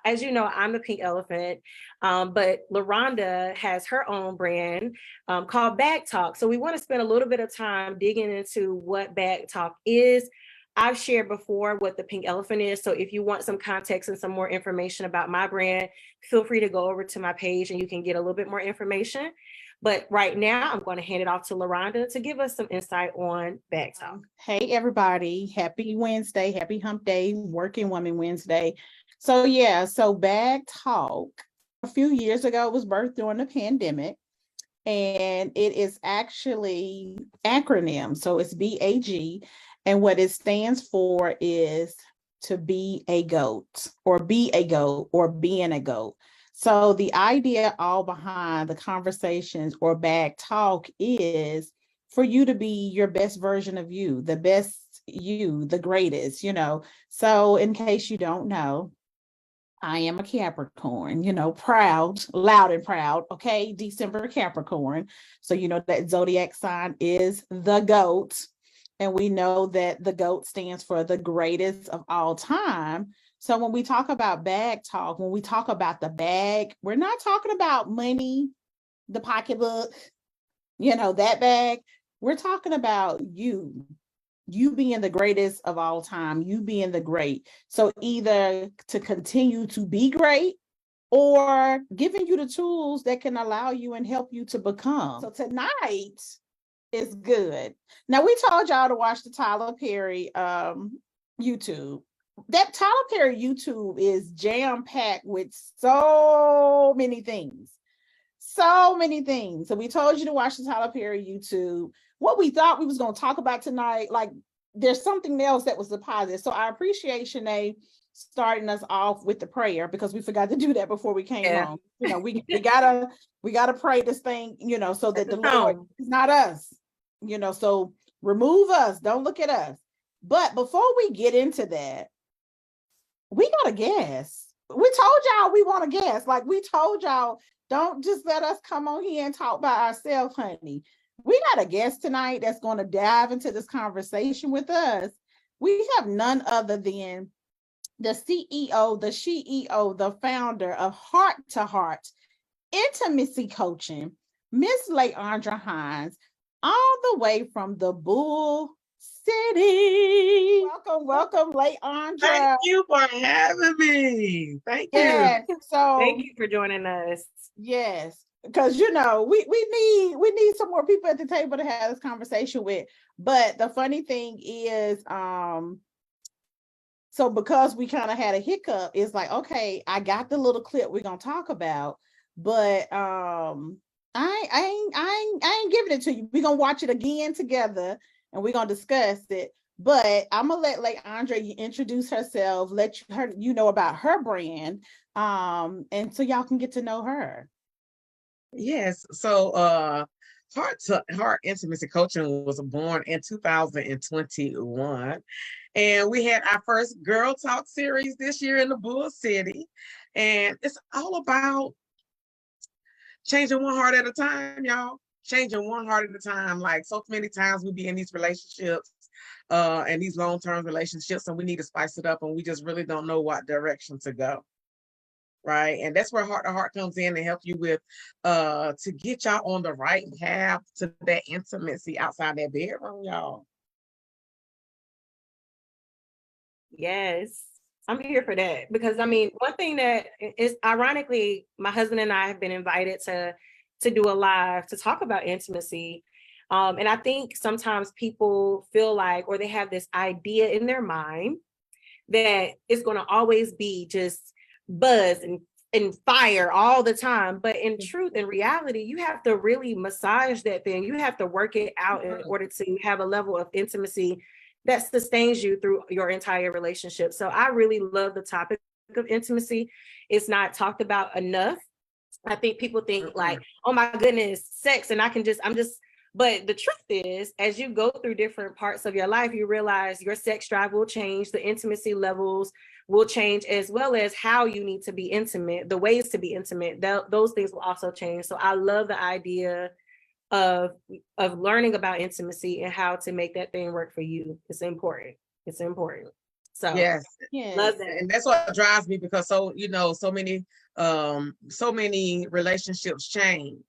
as you know, I'm the Pink Elephant, but LaRonda has her own brand called Bag Talk. So we want to spend a little bit of time digging into what Bag Talk is. I've shared before what the Pink Elephant is. So if you want some context and some more information about my brand, feel free to go over to my page and you can get a little bit more information. But right now, I'm going to hand it off to LaRonda to give us some insight on Bag Talk. Hey, everybody. Happy Wednesday. Happy Hump Day, Working Woman Wednesday. So Bag Talk, a few years ago, it was birthed during the pandemic. And it is actually acronym. So it's BAG. And what it stands for is to be a goat or be a goat or being a goat. So the idea all behind the conversations or Bag Talk is for you to be your best version of you, the best you, the greatest, So in case you don't know, I am a Capricorn, proud, loud and proud. Okay. December Capricorn. So, that zodiac sign is the goat. And we know that the GOAT stands for the greatest of all time. So when we talk about Bag Talk, when we talk about the bag, we're not talking about money, the pocketbook, that bag. We're talking about you being the greatest of all time, you being the great. So either to continue to be great or giving you the tools that can allow you and help you to become. So tonight, is good. Now, we told y'all to watch the Tyler Perry YouTube. That Tyler Perry YouTube is jam-packed with so many things. So many things. So we told you to watch the Tyler Perry YouTube. What we thought we was going to talk about tonight, like there's something else that was the positive. So I appreciate Shanae starting us off with the prayer because we forgot to do that before we came on. We gotta pray this thing, so that the Lord is not us. So remove us, don't look at us. But before we get into that, we got a guest. We told y'all we want a guest. Like we told y'all, don't just let us come on here and talk by ourselves, honey. We got a guest tonight that's going to dive into this conversation with us. We have none other than the CEO, the CEO, the founder of Heart to Heart Intimacy Coaching, Miss Leandra Hines, all the way from the Bull City. Welcome, Leandra. Thank you for having me. Thank you. Yes, so thank you for joining us. Yes, because we need some more people at the table to have this conversation with. But the funny thing is, so because we kind of had a hiccup, it's like, okay, I got the little clip we're gonna talk about, but I ain't giving it to you. We're gonna watch it again together and we're gonna discuss it. But I'm gonna let Leandra introduce herself, let her know about her brand, and so y'all can get to know her. Yes. So Heart to Heart Intimacy Coaching was born in 2021. And we had our first Girl Talk series this year in the Bull City. And it's all about changing one heart at a time, y'all. Changing one heart at a time. Like so many times we be in these relationships and these long-term relationships, and we need to spice it up, and we just really don't know what direction to go. Right. And that's where Heart to Heart comes in and help you with to get y'all on the right path to that intimacy outside that bedroom, y'all. Yes, I'm here for that because one thing that is ironically, my husband and I have been invited to do a live to talk about intimacy. And I think sometimes people feel like, or they have this idea in their mind that it's going to always be just buzz and fire all the time. But in truth, in reality, you have to really massage that thing. You have to work it out in order to have a level of intimacy that sustains you through your entire relationship. So I really love the topic of intimacy. It's not talked about enough. I think people think like, oh my goodness, sex, and but the truth is, as you go through different parts of your life, you realize your sex drive will change, the intimacy levels will change, as well as how you need to be intimate, the ways to be intimate, those things will also change. So I love the idea of learning about intimacy and how to make that thing work for you. It's important. So Yes. love Yes. that. And that's what drives me, because so many relationships change.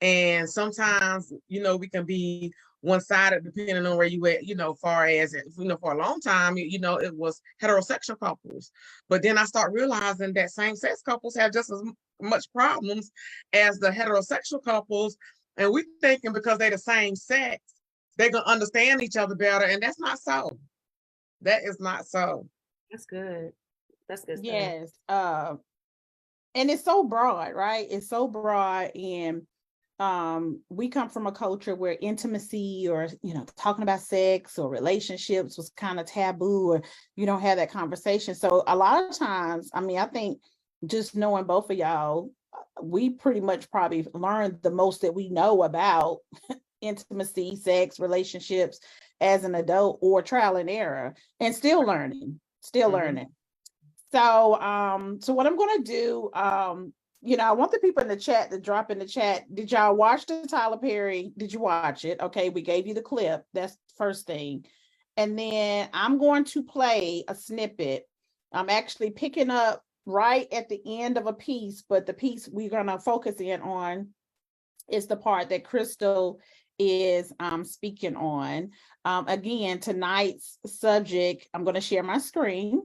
And sometimes, we can be one-sided depending on where you at, far as it, for a long time, it was heterosexual couples. But then I start realizing that same-sex couples have just as much problems as the heterosexual couples. And we thinking because they're the same sex, they're gonna understand each other better. And that's not so. That is not so. That's good. That's good stuff. Yes. And it's so broad, right? It's so broad. And we come from a culture where intimacy or talking about sex or relationships was kind of taboo, or you don't have that conversation. So a lot of times, I think just knowing both of y'all, we pretty much probably learned the most that we know about intimacy, sex, relationships as an adult, or trial and error, and still learning. So what I'm going to do, I want the people in the chat to drop in the chat. Did y'all watch the Tyler Perry? Did you watch it? Okay, we gave you the clip. That's the first thing. And then I'm going to play a snippet. I'm actually picking up right at the end of a piece, but the piece we're going to focus in on is the part that Crystal is speaking on. Again, tonight's subject, I'm going to share my screen.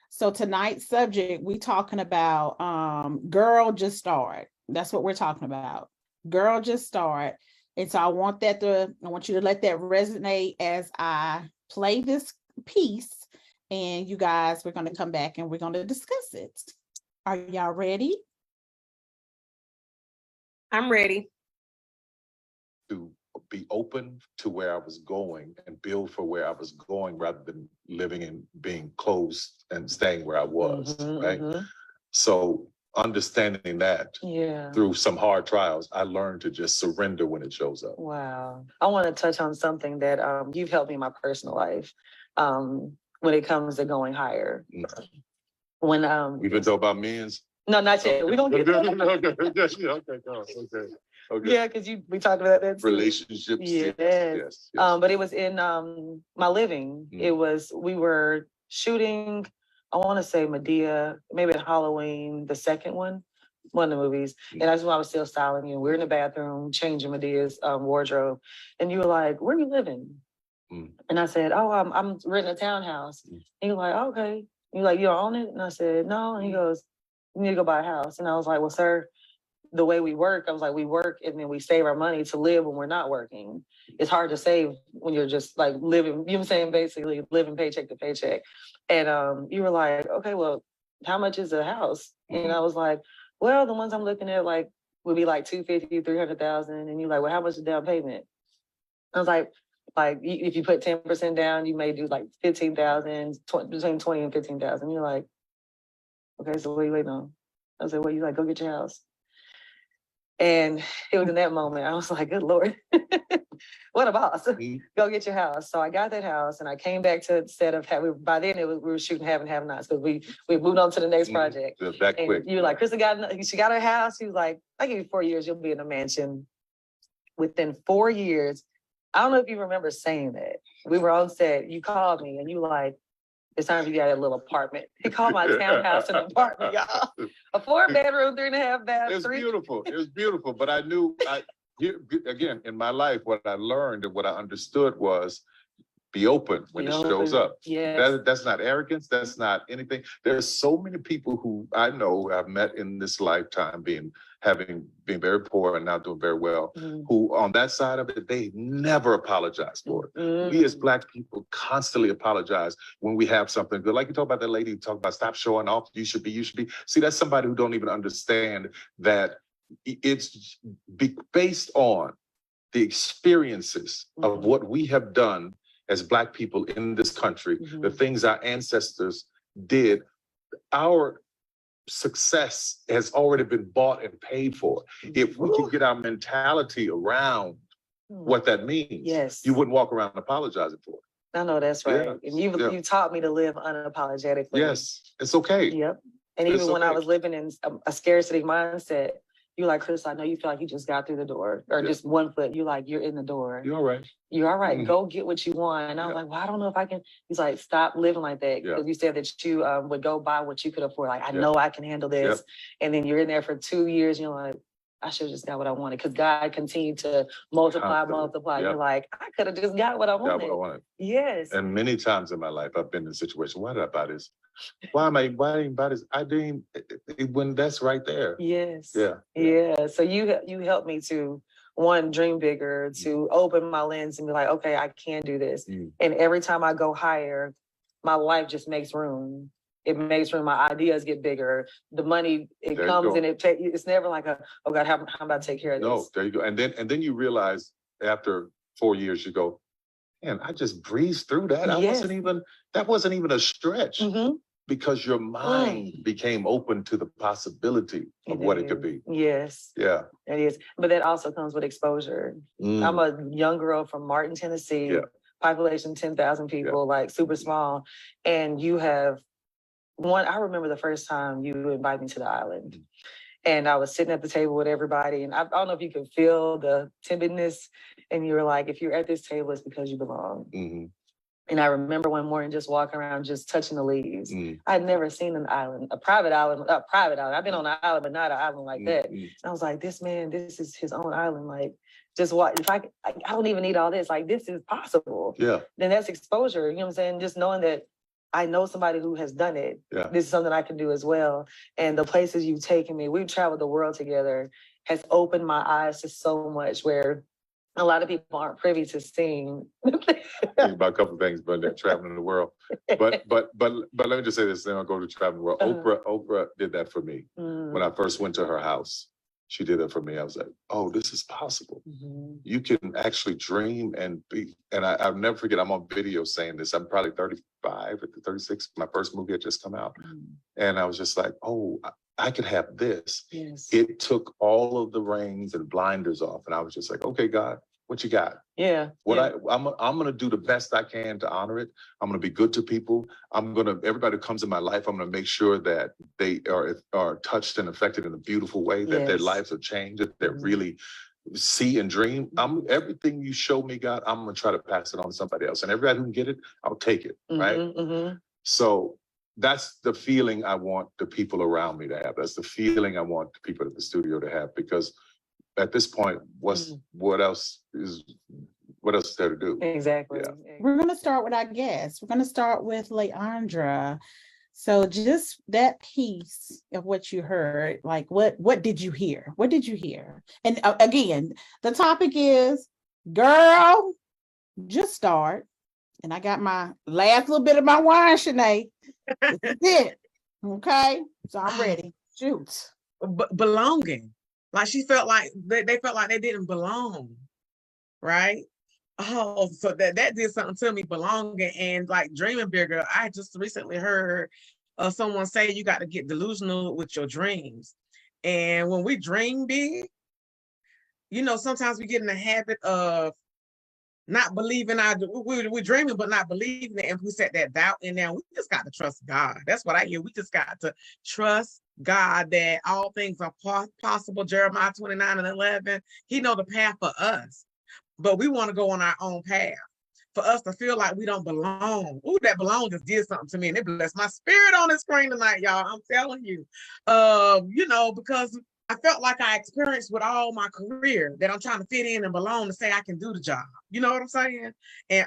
So tonight's subject, we talking about Gurl just start. That's what we're talking about. Gurl just start. And so I want you to let that resonate as I play this piece. And you guys, we're going to come back and we're going to discuss it. Are y'all ready? I'm ready. To be open to where I was going and build for where I was going, rather than living and being closed and staying where I was, right? So understanding that through some hard trials, I learned to just surrender when it shows up. Wow. I want to touch on something that you've helped me in my personal life when it comes to going higher. When we've been talking about men's. No, not yet. We're gonna get Okay. Yeah, because we talked about that too. Relationships. Yes. But it was in my living. We were shooting, I want to say Medea, maybe at Halloween, the second one of the movies. And that's when I was still styling you. We were in the bathroom changing Medea's wardrobe. And you were like, where are you living? And I said, oh, I'm renting a townhouse. And you were like, oh, okay. You're like, you don't own it? And I said, no. And he goes, you need to go buy a house. And I was like, well, sir, the way we work, I was like, we work and then we save our money to live when we're not working. It's hard to save when you're just like living, you know what I'm saying? Basically living paycheck to paycheck. And you were like, okay, well, how much is a house? And I was like, well, the ones I'm looking at would be like 250, 300,000. And you're like, well, how much is the down payment? I was like, if you put 10% down, you may do like 15,000, between 20 and 15,000. You're like, okay, so what are you waiting on? I was like, well, you like, go get your house. And it was in that moment, I was like, good Lord, what a boss. Go get your house. So I got that house and I came back to the set of, by then we were shooting Have and Have Nots, because we moved on to the next project. That and quick. You were like, Krista she got her house. He was like, I give you 4 years, you'll be in a mansion. Within 4 years, I don't know if you remember saying that. We were on set, you called me and you were like, it's time for you to get a little apartment. He called my townhouse an apartment, y'all. A 4-bedroom, 3.5 bath. It's beautiful. It was beautiful. But I knew, again, in my life, what I learned and what I understood was be open when it shows up. Yes. That's not arrogance. That's not anything. There's so many people who I know I've met in this lifetime being very poor and now doing very well, who on that side of it, they never apologize for it. We as Black people constantly apologize when we have something good. Like you talk about that lady who talked about stop showing off, you should be. See, that's somebody who don't even understand that it's based on the experiences of what we have done as Black people in this country, the things our ancestors did. Our success has already been bought and paid for. If we can get our mentality around what that means, you wouldn't walk around apologizing for it. I know that's right. And you taught me to live unapologetically. Yes, it's okay. Yep. And even when I was living in a scarcity mindset, You're like, Chris, I know you feel like you just got through the door, or just one foot. You're like, you're in the door. You're all right. You're all right. Go get what you want. And I was like, well, I don't know if I can. He's like, stop living like that. Because you said that you would go buy what you could afford. Like, I know I can handle this. And then you're in there for 2 years. And you're like, I should have just got what I wanted. Because God continued to multiply. You're like, I could have just got what I wanted. Yes. And many times in my life, I've been in a situation. Why did I buy this? Why didn't I buy this? I didn't, when that's right there. Yes. Yeah. So you helped me to, one, dream bigger, to open my lens and be like, okay, I can do this. And every time I go higher, my life just makes room. It makes room. My ideas get bigger. The money, it there comes and it's never like oh God, how am I about to take care of this? No, there you go. And then you realize after 4 years, you go, man, I just breezed through that. That wasn't even a stretch. Because your mind became open to the possibility of what it could be. Yes. Yeah. It is. But that also comes with exposure. I'm a young girl from Martin, Tennessee, population 10,000 people, like super small. And you have I remember the first time you invited me to the island. And I was sitting at the table with everybody. And I don't know if you could feel the timidness. And you were like, if you're at this table, it's because you belong. And I remember one morning just walking around, just touching the leaves. I'd never seen an island, a private island. I've been on an island, but not an island like that. And I was like, this man, this is his own island. Like, just what, if I don't even need all this. Like, this is possible. Yeah. Then that's exposure. You know what I'm saying? Just knowing that I know somebody who has done it. Yeah. This is something I can do as well. And the places you've taken me, we've traveled the world together, has opened my eyes to so much where a lot of people aren't privy to seeing. About a couple of things, but they're traveling the world. But let me just say this, then I'll go to traveling the world. Oprah did that for me. When I first went to her house, she did it for me. I was like, oh, this is possible. You can actually dream and be, and I'll never forget, I'm on video saying this. I'm probably 35 or 36. My first movie had just come out. And I was just like, oh, I could have this. Yes. It took all of the reins and blinders off. And I was just like, okay, God, what you got? Yeah. I'm going to do the best I can to honor it. I'm going to be good to people. Everybody who comes in my life, I'm going to make sure that they are touched and affected in a beautiful way, that their lives are changed, that they really see and dream. Everything you show me, God, I'm going to try to pass it on to somebody else. And everybody who can get it, I'll take it. Right. So that's the feeling I want the people around me to have. That's the feeling I want the people at the studio to have, because at this point, what else is there to do? Exactly. Yeah. We're going to start with our guests. We're going to start with Leandra. So just that piece of what you heard, like what did you hear? What did you hear? And again, the topic is, girl, just start. And I got my last little bit of my wine, Shanae. This is it. Okay, so I'm ready. Shoot. Belonging. Like she felt like they felt like they didn't belong, right? Oh, so that did something to me, belonging and like dreaming bigger. I just recently heard someone say you got to get delusional with your dreams. And when we dream big, sometimes we get in the habit of not believing we're dreaming, but not believing it. And we set that doubt in there. We just got to trust God. That's what I hear. We just got to trust God that all things are possible. Jeremiah 29:11. He know the path for us, but we want to go on our own path. For us to feel like we don't belong. Ooh, that belong just did something to me, and it blessed my spirit on the screen tonight, y'all. I'm telling you, because I felt like I experienced with all my career that I'm trying to fit in and belong to say I can do the job. You know what I'm saying? And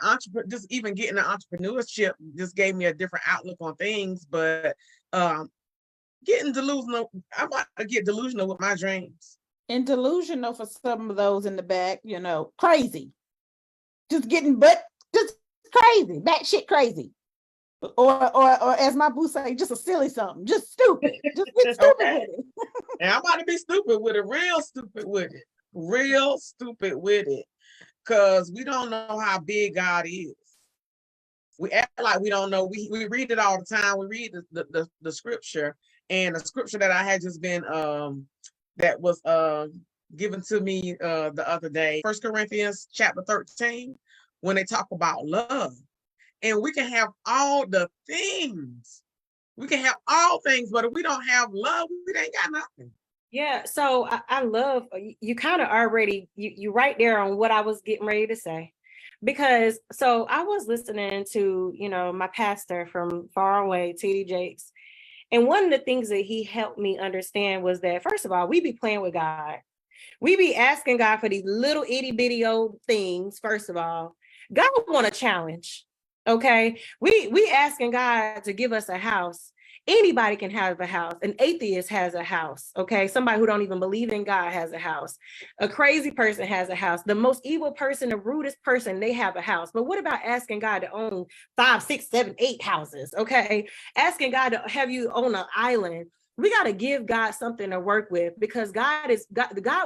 just even getting the entrepreneurship just gave me a different outlook on things. But getting delusional, I'm about to get delusional with my dreams. And delusional for some of those in the back, crazy. Just crazy, batshit crazy. Or as my boo say, just a silly something, just stupid. Just get stupid with it. And I'm about to be stupid with it, real stupid with it. Because we don't know how big God is. We act like we don't know. We read it all the time. We read the scripture, and the scripture that I had just been that was given to me the other day, 1 Corinthians chapter 13, when they talk about love. And we can have all the things. We can have all things, but if we don't have love, we ain't got nothing. Yeah, so I love you kind of already you right there on what I was getting ready to say. Because so I was listening to, my pastor from far away, TD Jakes. And one of the things that he helped me understand was that first of all, we be playing with God. We be asking God for these little itty bitty old things, first of all. God want a challenge. Okay. We asking God to give us a house. Anybody can have a house. An atheist has a house. Okay. Somebody who don't even believe in God has a house. A crazy person has a house. The most evil person, the rudest person, they have a house. But what about asking God to own 5, 6, 7, 8 houses? Okay. Asking God to have you own an island. We got to give God something to work with, because God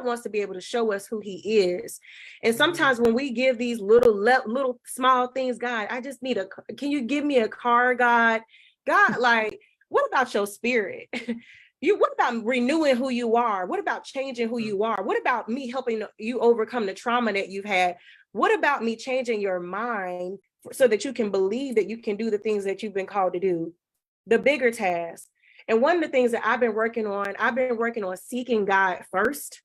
wants to be able to show us who he is. And sometimes when we give these little small things, God, I just need can you give me a car, God? God, like, what about your spirit? What about renewing who you are? What about changing who you are? What about me helping you overcome the trauma that you've had? What about me changing your mind so that you can believe that you can do the things that you've been called to do? The bigger task. And one of the things that I've been working on seeking God first.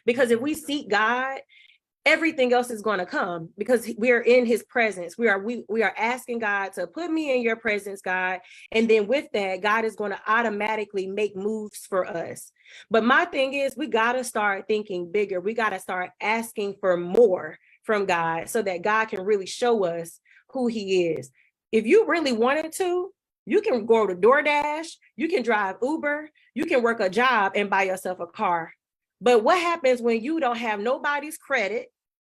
Because if we seek God, everything else is going to come, because we are in his presence. We are asking God to put me in your presence, God. And then with that, God is going to automatically make moves for us. But my thing is, we got to start thinking bigger. We got to start asking for more from God so that God can really show us who he is. If you really wanted to, you can go to DoorDash, you can drive Uber, you can work a job and buy yourself a car. But what happens when you don't have nobody's credit?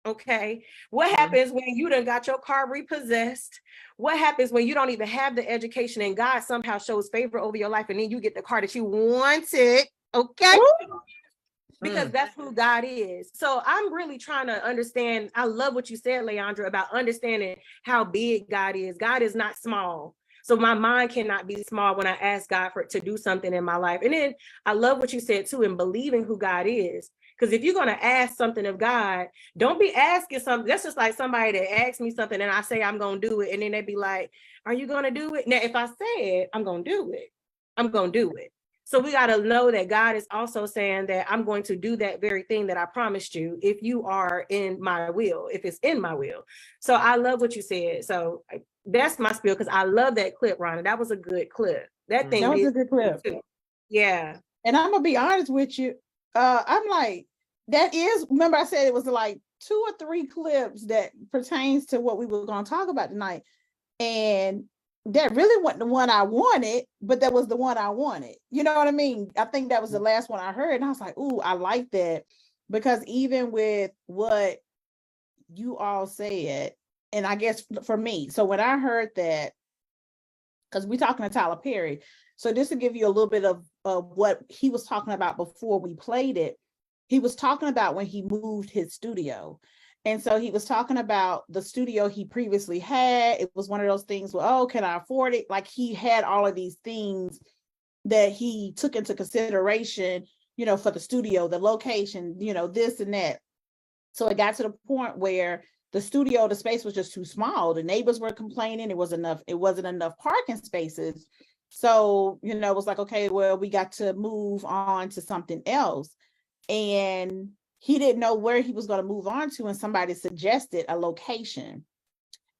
Okay. What happens when you done got your car repossessed? What happens when you don't even have the education and God somehow shows favor over your life and then you get the car that you wanted? Okay. Because that's who God is. So I'm really trying to understand. I love what you said, Leandra, about understanding how big God is. God is not small. So my mind cannot be small when I ask God to do something in my life. And then I love what you said too, in believing who God is. Because if you're going to ask something of God, don't be asking something. That's just like somebody that asks me something and I say I'm going to do it. And then they be like, are you going to do it? Now, if I say it, I'm going to do it. I'm going to do it. So we got to know that God is also saying that I'm going to do that very thing that I promised you if you are in my will, if it's in my will. So I love what you said. So that's my spiel, because I love that clip, Rhonda. That was a good clip. That was a good clip. Too. Yeah. And I'm going to be honest with you. I'm like, remember I said it was like 2 or 3 clips that pertains to what we were going to talk about tonight. And that really wasn't the one I wanted, but that was the one I wanted. You know what I mean? I think that was the last one I heard. And I was like, ooh, I like that. Because even with what you all said, and I guess for me, so when I heard that, because we're talking to Tyler Perry, so just to give you a little bit of what he was talking about before we played it, he was talking about when he moved his studio. And so he was talking about the studio he previously had. It was one of those things where, oh, can I afford it? Like he had all of these things that he took into consideration, for the studio, the location, this and that. So it got to the point where the space was just too small. The neighbors were complaining. It wasn't enough parking spaces. So, it was like, okay, well, we got to move on to something else. And he didn't know where he was going to move on to, and somebody suggested a location.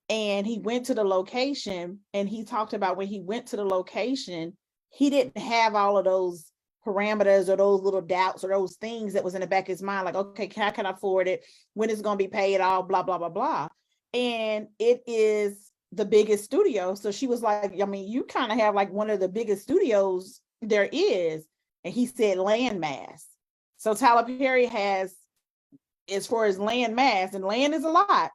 And he went to the location, and he talked about when he went to the location, he didn't have all of those parameters or those little doubts or those things that was in the back of his mind, like, okay, how can I afford it? When is it going to be paid? All blah, blah, blah, blah. And it is the biggest studio. So she was like, I mean, you kind of have like one of the biggest studios there is. And he said land mass. So Tyler Perry has, as far as land mass, and land is a lot,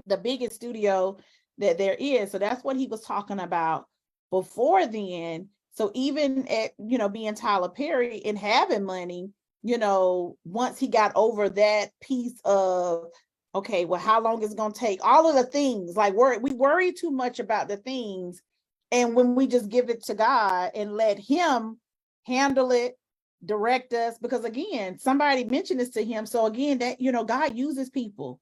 the biggest studio that there is. So that's what he was talking about before then. So even at, being Tyler Perry and having money, once he got over that piece of, okay, well, how long is it going to take? All of the things, like we worry too much about the things. And when we just give it to God and let him handle it, direct us, because again, somebody mentioned this to him. So again, that, God uses people.